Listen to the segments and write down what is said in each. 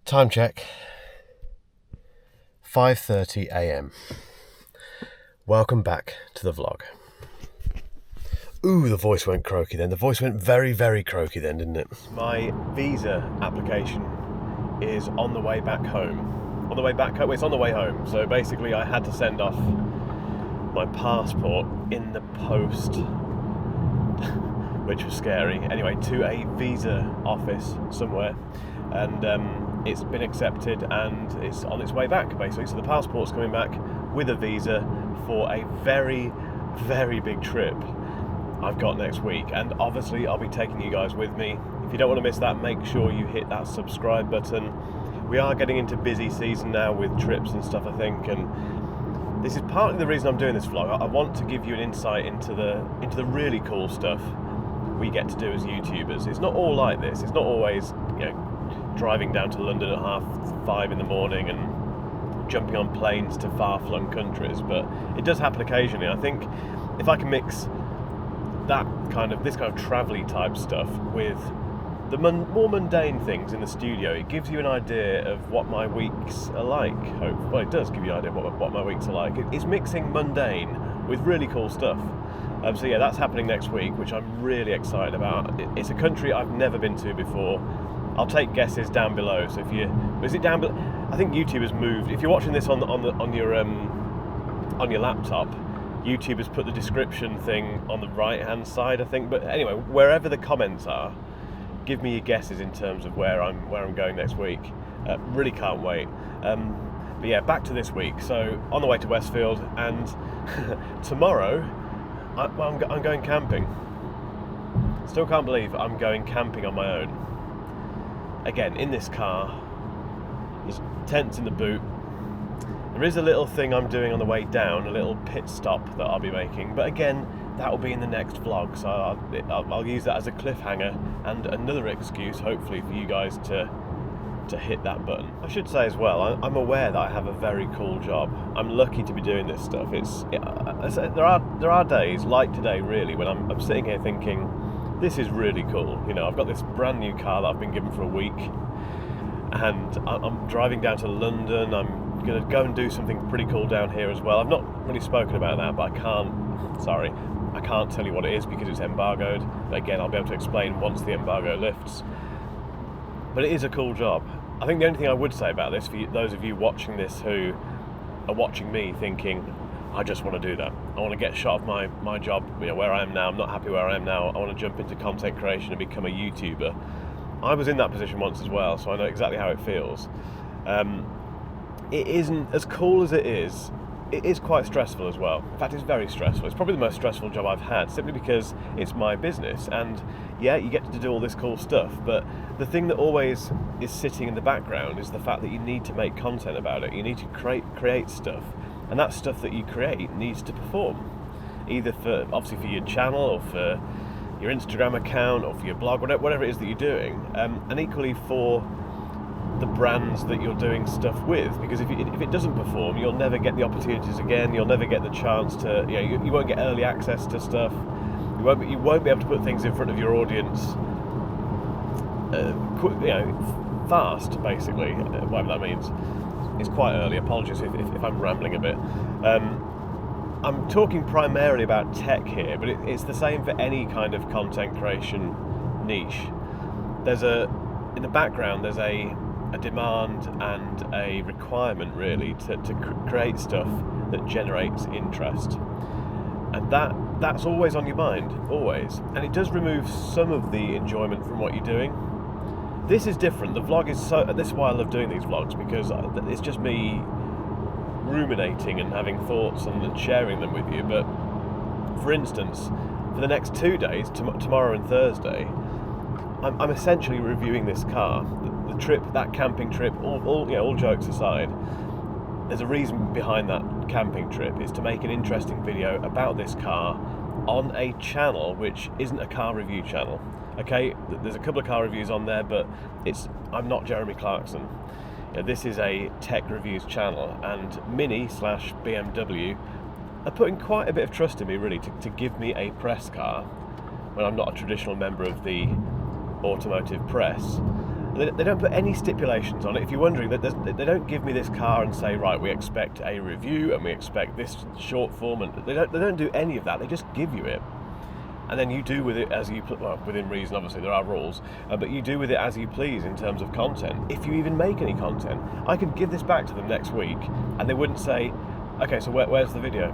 Time check, 5:30 a.m. Welcome back to the vlog. Ooh, the voice went croaky then. The voice went very, very croaky then, didn't it? My visa application is on the way back home. On the way back home? It's on the way home. So basically I had to send off my passport in the post, which was scary. Anyway, to a visa office somewhere. And it's been accepted and it's on its way back, basically. So the passport's coming back with a visa for a very, very big trip I've got next week. And obviously I'll be taking you guys with me. If you don't want to miss that, make sure you hit that subscribe button. We are getting into busy season now with trips and stuff, I think, and this is partly the reason I'm doing this vlog. I want to give you an insight into the really cool stuff we get to do as YouTubers. It's not all like this. It's not always, driving down to London at 5:30 in the morning and jumping on planes to far-flung countries, but it does happen occasionally. I think if I can mix this kind of travel-y type stuff with the more mundane things in the studio, it gives you an idea of what my weeks are like. Well, it does give you an idea of what my weeks are like. It's mixing mundane with really cool stuff. So yeah, that's happening next week, which I'm really excited about. It's a country I've never been to before. I'll take guesses down below. So is it down below? I think YouTube has moved. If you're watching this on your laptop, YouTube has put the description thing on the right hand side, I think. But anyway, wherever the comments are, give me your guesses in terms of where I'm going next week. Really can't wait. But yeah, back to this week. So on the way to Westfield, and tomorrow I'm going camping. Still can't believe I'm going camping on my own. Again, in this car. There's tents in the boot. There is a little thing I'm doing on the way down, a little pit stop that I'll be making. But again, that will be in the next vlog, so I'll use that as a cliffhanger and another excuse, hopefully, for you guys to hit that button. I should say as well, I'm aware that I have a very cool job. I'm lucky to be doing this stuff. There are days like today, really, when I'm sitting here thinking, this is really cool. I've got this brand new car that I've been given for a week, and I'm driving down to London. I'm going to go and do something pretty cool down here as well. I've not really spoken about that, but I can't tell you what it is because it's embargoed. But again, I'll be able to explain once the embargo lifts. But it is a cool job. I think the only thing I would say about this, for those of you watching this who are watching me thinking, I just want to do that. I want to get a shot of my job, where I am now. I'm not happy where I am now. I want to jump into content creation and become a YouTuber. I was in that position once as well, so I know exactly how it feels. It isn't as cool as it is. It is quite stressful as well. In fact, it's very stressful. It's probably the most stressful job I've had, simply because it's my business. And yeah, you get to do all this cool stuff, but the thing that always is sitting in the background is the fact that you need to make content about it. You need to create stuff. And that stuff that you create needs to perform, either obviously for your channel or for your Instagram account or for your blog, whatever it is that you're doing, and equally for the brands that you're doing stuff with. Because if it doesn't perform, you'll never get the opportunities again. You'll never get the chance to, you won't get early access to stuff. You won't be able to put things in front of your audience, fast, basically, whatever that means. It's quite early, apologies if I'm rambling a bit. I'm talking primarily about tech here, but it's the same for any kind of content creation niche. In the background, there's a demand and a requirement, really, to create stuff that generates interest. And that's always on your mind, always. And it does remove some of the enjoyment from what you're doing. This is different. The vlog this is why I love doing these vlogs, because it's just me ruminating and having thoughts and sharing them with you. But for instance, for the next 2 days, tomorrow and Thursday, I'm essentially reviewing this car, the trip, that camping trip. All jokes aside, there's a reason behind that camping trip. It's to make an interesting video about this car on a channel which isn't a car review channel. Okay, there's a couple of car reviews on there, but I'm not Jeremy Clarkson. This is a tech reviews channel, and Mini/BMW are putting quite a bit of trust in me, really, to give me a press car when I'm not a traditional member of the automotive press. They don't put any stipulations on it. If you're wondering, that they don't give me this car and say, right, we expect a review and we expect this short form, and they don't do any of that. They just give you it, and then you do with it as you within reason. Obviously, there are rules, but you do with it as you please in terms of content. If you even make any content, I could give this back to them next week, and they wouldn't say, okay, so where's the video?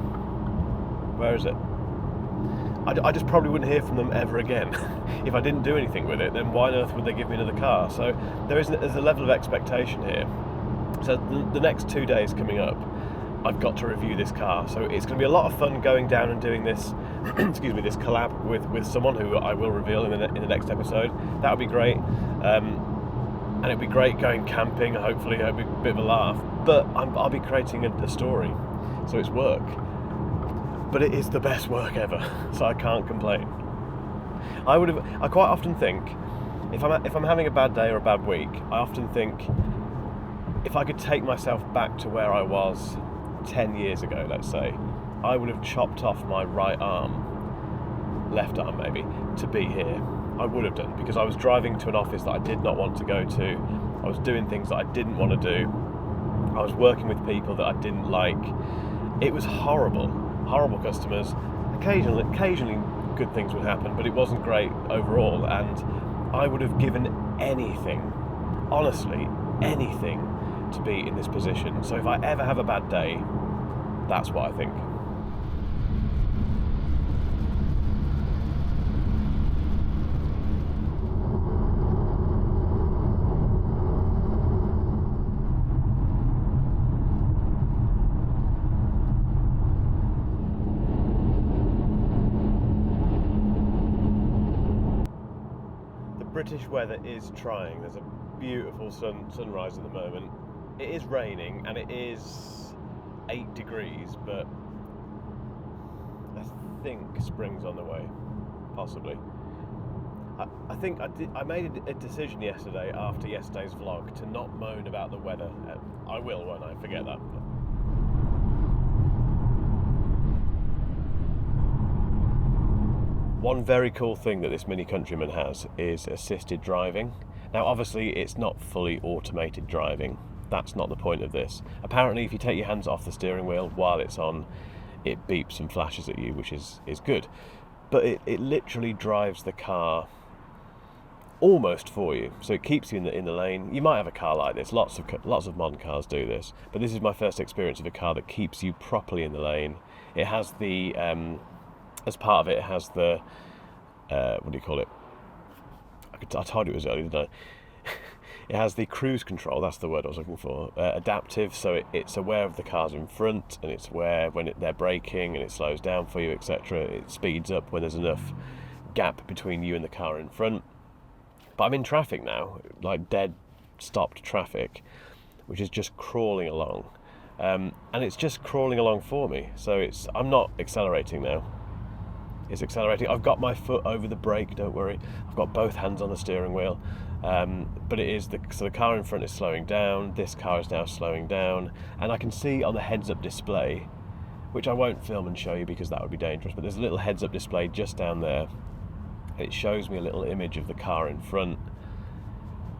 Where is it? I just probably wouldn't hear from them ever again. If I didn't do anything with it, then why on earth would they give me another car? So there's a level of expectation here. So the next 2 days coming up, I've got to review this car. So it's going to be a lot of fun going down and doing this, excuse me, this collab with someone who I will reveal in the next episode. That would be great. And it'd be great going camping. Hopefully it'll be a bit of a laugh. But I'll be creating a story. So it's work. But it is the best work ever, so I can't complain. I quite often think, if I'm having a bad day or a bad week, I often think, if I could take myself back to where I was 10 years ago, let's say, I would have chopped off my right arm, left arm maybe, to be here. I would have done, because I was driving to an office that I did not want to go to. I was doing things that I didn't want to do. I was working with people that I didn't like. It was horrible. Horrible customers. Occasionally good things would happen, but it wasn't great overall, and I would have given anything, honestly, anything to be in this position. So if I ever have a bad day, that's what I think. British weather is trying. There's a beautiful sunrise at the moment. It is raining and it is 8 degrees, but I think spring's on the way, possibly. I think I made a decision yesterday after yesterday's vlog to not moan about the weather. I will, won't I? Forget that. One very cool thing that this Mini Countryman has is assisted driving. Now obviously it's not fully automated driving. That's not the point of this. Apparently if you take your hands off the steering wheel while it's on, it beeps and flashes at you, which is good. But it literally drives the car almost for you. So it keeps you in the lane. You might have a car like this. Lots of modern cars do this. But this is my first experience of a car that keeps you properly in the lane. It has the as part of it, it has the, what do you call it? I told you it was early, didn't I? It has the cruise control, that's the word I was looking for, adaptive, so it's aware of the cars in front, and it's aware when they're braking, and it slows down for you, etc. It speeds up when there's enough gap between you and the car in front. But I'm in traffic now, like dead stopped traffic, which is just crawling along. And it's just crawling along for me, so I'm not accelerating now. It's accelerating. I've got my foot over the brake, don't worry. I've got both hands on the steering wheel. But it is, so the car in front is slowing down, this car is now slowing down, and I can see on the heads-up display, which I won't film and show you because that would be dangerous, but there's a little heads-up display just down there. It shows me a little image of the car in front.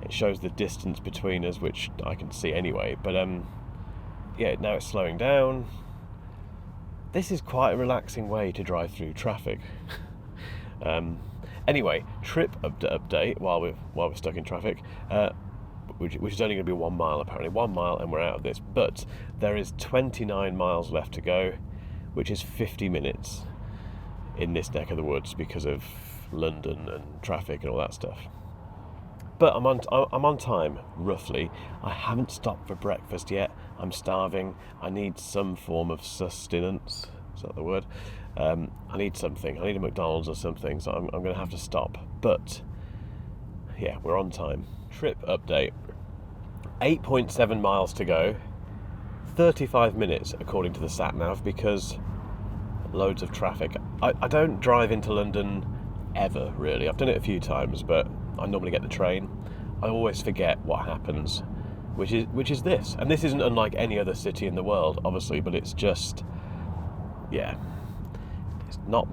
It shows the distance between us, which I can see anyway, but yeah, now it's slowing down. This is quite a relaxing way to drive through traffic. Anyway, trip update while we're stuck in traffic, which is only going to be 1 mile apparently. 1 mile and we're out of this. But there is 29 miles left to go, which is 50 minutes in this neck of the woods because of London and traffic and all that stuff. But I'm on time, roughly. I haven't stopped for breakfast yet. I'm starving. I need some form of sustenance. Is that the word? I need something. I need a McDonald's or something, so I'm going to have to stop. But, yeah, we're on time. Trip update. 8.7 miles to go. 35 minutes, according to the sat-nav, because loads of traffic. I don't drive into London ever, really. I've done it a few times, but I normally get the train. I always forget what happens, which is this. And this isn't unlike any other city in the world, obviously, but it's just, yeah, it's not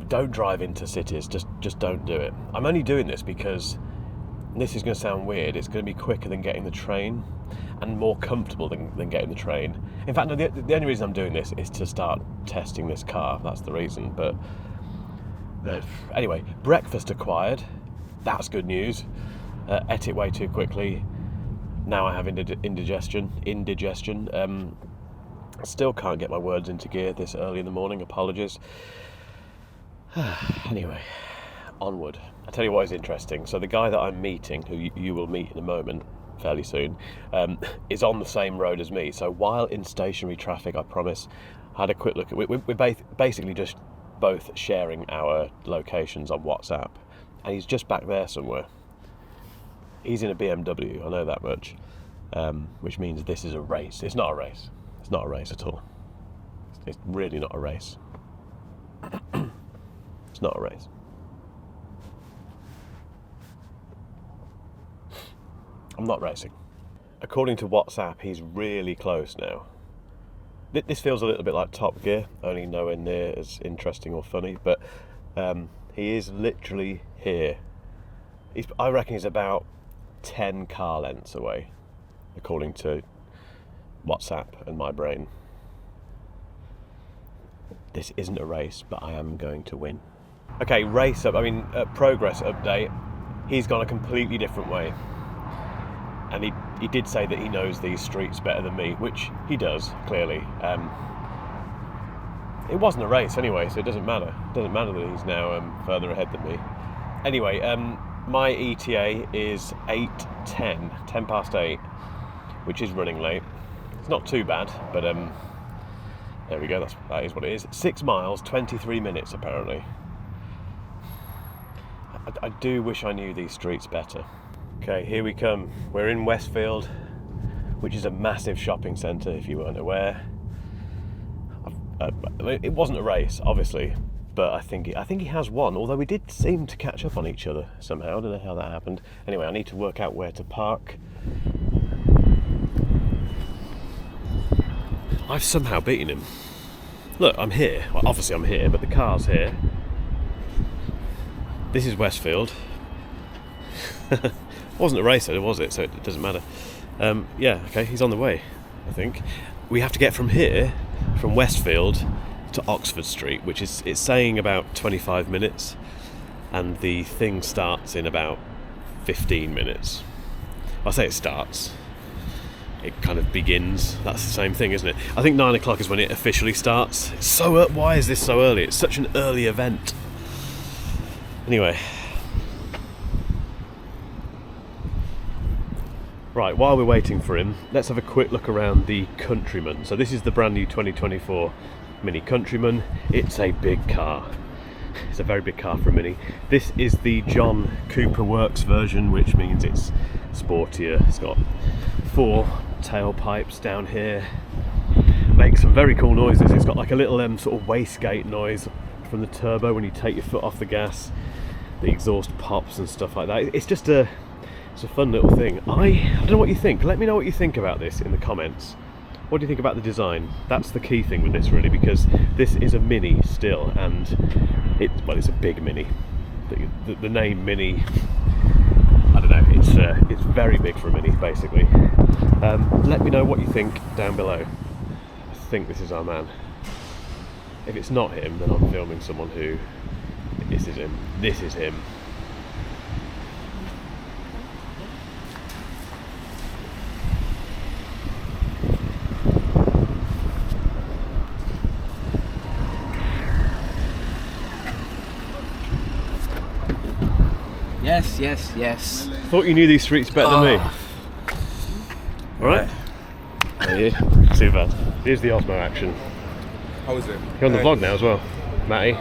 don't drive into cities, just don't do it. I'm only doing this because this is going to sound weird, it's going to be quicker than getting the train and more comfortable than getting the train. In fact, no, the only reason I'm doing this is to start testing this car. That's the reason. But anyway, breakfast acquired. That's good news. Ate it way too quickly. Now I have indigestion. Still can't get my words into gear this early in the morning. Apologies. Anyway, onward. I tell you what is interesting. So the guy that I'm meeting, who you will meet in a moment, fairly soon, is on the same road as me. So while in stationary traffic, I promise, I had a quick look at. We're basically just both sharing our locations on WhatsApp, and he's just back there somewhere. He's in a BMW. I know that much, which means this is a race. It's not a race. It's not a race at all. It's really not a race. It's not a race. I'm not racing. According to WhatsApp, he's really close now. This feels a little bit like Top Gear, only nowhere near as interesting or funny, but he is literally here. I reckon he's about 10 car lengths away, according to WhatsApp and my brain. This isn't a race, but I am going to win. Okay, progress update. He's gone a completely different way. And he did say that he knows these streets better than me, which he does, clearly. It wasn't a race anyway, so it doesn't matter. It doesn't matter that he's now further ahead than me. Anyway, my ETA is 8:10, 10 past 8, which is running late. It's not too bad, but there we go, that is what it is. 6 miles, 23 minutes apparently. I do wish I knew these streets better. Okay, here we come. We're in Westfield, which is a massive shopping centre, if you weren't aware. It wasn't a race, obviously, but I think he has won, although we did seem to catch up on each other somehow. I don't know how that happened. Anyway, I need to work out where to park. I've somehow beaten him. Look, I'm here. Well, obviously I'm here, but the car's here. This is Westfield. Wasn't a race though, was it? So it doesn't matter. Yeah, okay, he's on the way, I think. We have to get from here, from Westfield to Oxford Street, which is, it's saying about 25 minutes, and the thing starts in about 15 minutes. I say it starts. It kind of begins. That's the same thing, isn't it? I think 9 o'clock is when it officially starts. It's so why is this so early? It's such an early event. Anyway. Right, while we're waiting for him, let's have a quick look around the Countryman. So this is the brand new 2024 Mini Countryman. It's a big car. It's a very big car for a Mini. This is the John Cooper Works version, which means it's sportier. It's got 4 tailpipes down here. Makes some very cool noises. It's got like a little sort of wastegate noise from the turbo when you take your foot off the gas. The exhaust pops and stuff like that. It's just a fun little thing. I don't know what you think. Let me know what you think about this in the comments. What do you think about the design? That's the key thing with this, really, because this is a Mini still, and it's a big Mini. The name Mini, I don't know. It's very big for a Mini, basically. Let me know what you think down below. I think this is our man. If it's not him, then I'm filming someone who. This is him. This is him. Yes. Thought you knew these streets better than me. Alright? Yeah, too bad. Here's the Osmo action. How is it? You're on the vlog now as well, Matty.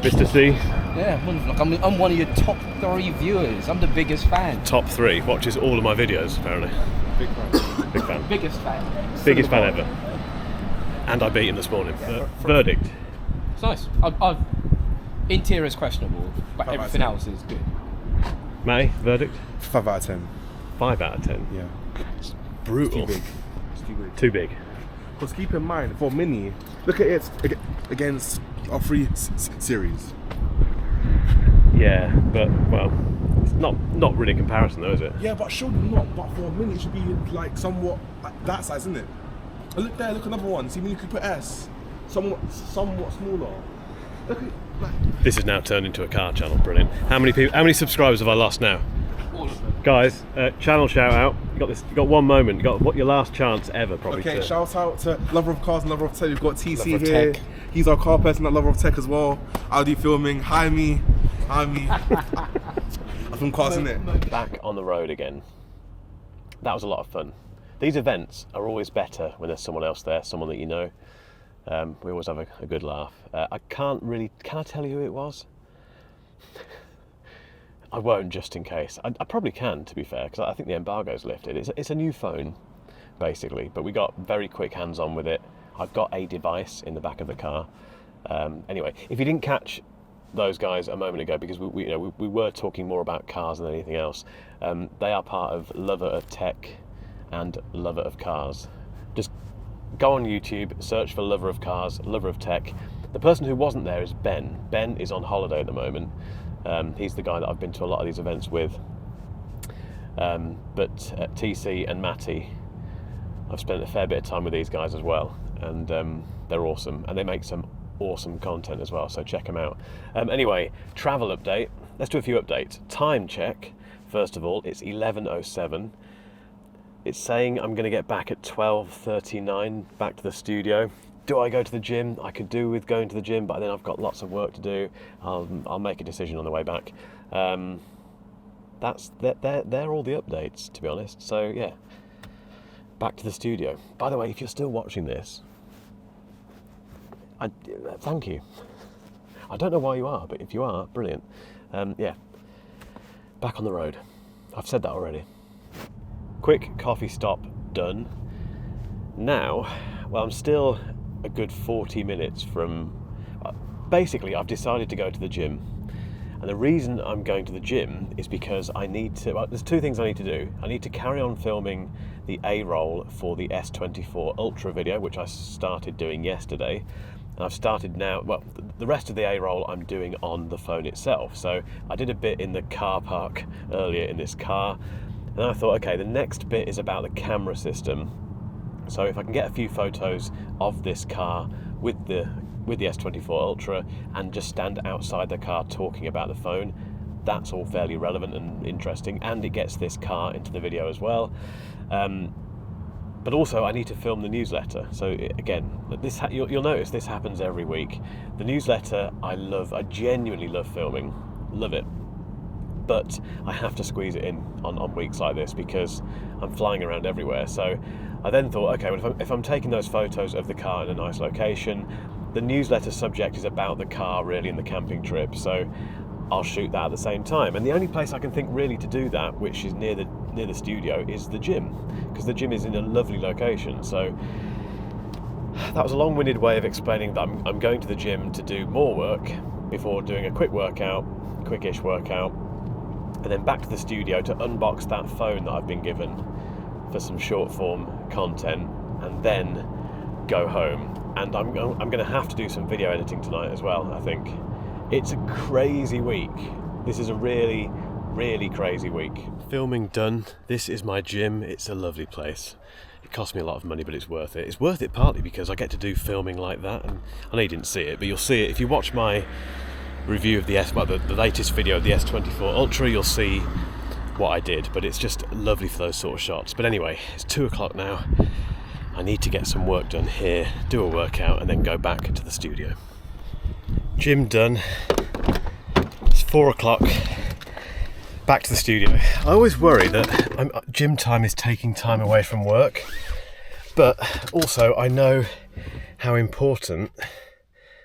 Mr. C. Yeah, I'm one of your top 3 viewers. I'm the biggest fan. Top 3. Watches all of my videos, apparently. Big fan. Big fan. Biggest fan. Biggest fan ever. And I beat him this morning. Verdict. It's nice. I've interior's questionable, but everything else is good. Matty, verdict? 5 out of 10. 5 out of 10. Yeah. It's brutal. It's too big. It's too big. Too big. Because keep in mind, for Mini, look at it against our 3 series. Yeah, but well, not really a comparison though, is it? Yeah, but surely not. But for a Mini, it should be like somewhat like that size, isn't it? And look there, look another one. See Mini Cooper S, somewhat smaller. Look at like. This has now turned into a car channel. Brilliant. How many subscribers have I lost now? All of them. Guys, channel shout out. You got one moment. You got your last chance ever, probably. Okay, to... shout out to Lover of Cars and Lover of Tech. We've got TC Lover of here. Tech. He's our car person at Lover of Tech as well. I'll do filming. Hi me. I film cars, innit? Back on the road again. That was a lot of fun. These events are always better when there's someone else there, someone that you know. We always have a good laugh. Can I tell you who it was? I won't, just in case. I probably can, to be fair, because I think the embargo's lifted. It's a new phone, basically, but we got very quick hands-on with it. I've got a device in the back of the car. Anyway, if you didn't catch those guys a moment ago, because we were talking more about cars than anything else, they are part of Lover of Tech and Lover of Cars. Just go on YouTube, search for Lover of Cars, Lover of Tech. The person who wasn't there is Ben. Ben is on holiday at the moment. He's the guy that I've been to a lot of these events with. But TC and Matty, I've spent a fair bit of time with these guys as well, and they're awesome, and they make some awesome content as well, so check them out. Anyway, travel update. Let's do a few updates. Time check. First of all, it's 11:07. It's saying I'm going to get back at 12:39 back to the studio. Do I go to the gym? I could do with going to the gym, but then I've got lots of work to do. I'll make a decision on the way back. They're all the updates, to be honest. So yeah, back to the studio. By the way, if you're still watching this, thank you. I don't know why you are, but if you are, brilliant. Yeah, back on the road. I've said that already. Quick coffee stop done. Now, well, I'm still a good 40 minutes from... basically, I've decided to go to the gym. And the reason I'm going to the gym is because I need to... Well, there's two things I need to do. I need to carry on filming the A-roll for the S24 Ultra video, which I started doing yesterday. And I've started now... Well, the rest of the A-roll I'm doing on the phone itself. So I did a bit in the car park earlier in this car. And I thought, okay, the next bit is about the camera system. So if I can get a few photos of this car with the S24 Ultra and just stand outside the car talking about the phone, that's all fairly relevant and interesting, and it gets this car into the video as well. But also I need to film the newsletter. So again, you'll notice this happens every week. The newsletter I love, I genuinely love filming, love it. But I have to squeeze it in on weeks like this because I'm flying around everywhere. So I then thought, okay, well, if I'm taking those photos of the car in a nice location, the newsletter subject is about the car really and the camping trip, so I'll shoot that at the same time. And the only place I can think really to do that, which is near the studio, is the gym, because the gym is in a lovely location. So that was a long-winded way of explaining that I'm going to the gym to do more work before doing a quickish workout, and then back to the studio to unbox that phone that I've been given for some short form content, and then go home. And I'm going to have to do some video editing tonight as well, I think. It's a crazy week. This is a really, really crazy week. Filming done. This is my gym. It's a lovely place. It cost me a lot of money, but it's worth it. It's worth it partly because I get to do filming like that, and I know you didn't see it, but you'll see it if you watch my review of the latest video of the S24 Ultra. You'll see what I did, but it's just lovely for those sort of shots. But anyway, it's 2 o'clock now. I need to get some work done here, do a workout, and then go back to the studio. Gym done. It's 4 o'clock. Back to the studio. I always worry that gym time is taking time away from work, but also I know how important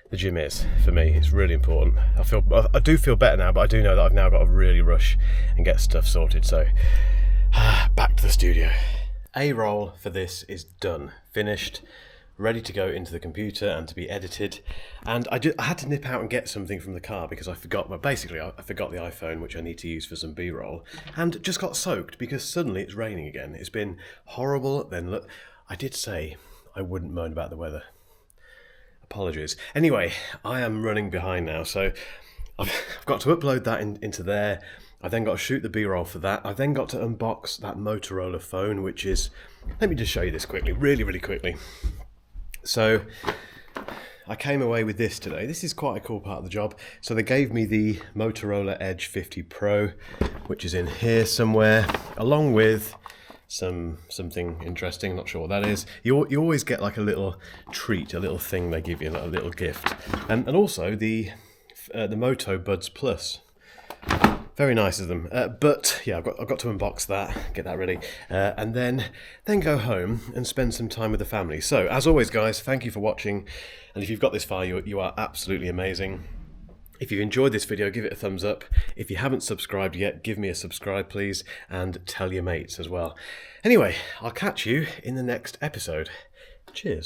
the gym is for me. It's really important. I do feel better now, but I do know that I've now got to really rush and get stuff sorted. So back to the studio. A-roll for this is done, finished, ready to go into the computer and to be edited. And I had to nip out and get something from the car because I forgot. Well, basically, I forgot the iPhone, which I need to use for some B-roll, and just got soaked because suddenly it's raining again. It's been horrible. Then look, I did say I wouldn't moan about the weather. Apologies. Anyway, I am running behind now, so I've got to upload that into there. I then got to shoot the B-roll for that. I then got to unbox that Motorola phone, which is, let me just show you this quickly, really quickly. So I came away with this today. This is quite a cool part of the job. So they gave me the Motorola Edge 50 Pro, which is in here somewhere, along with something interesting. Not sure what that is. You always get like a little treat, a little thing they give you, like a little gift, and also the Moto Buds Plus. Very nice of them, but yeah, I've got to unbox that, get that ready, and then go home and spend some time with the family. So, as always, guys, thank you for watching, and if you've got this far, you are absolutely amazing. If you've enjoyed this video, give it a thumbs up. If you haven't subscribed yet, give me a subscribe, please, and tell your mates as well. Anyway, I'll catch you in the next episode. Cheers.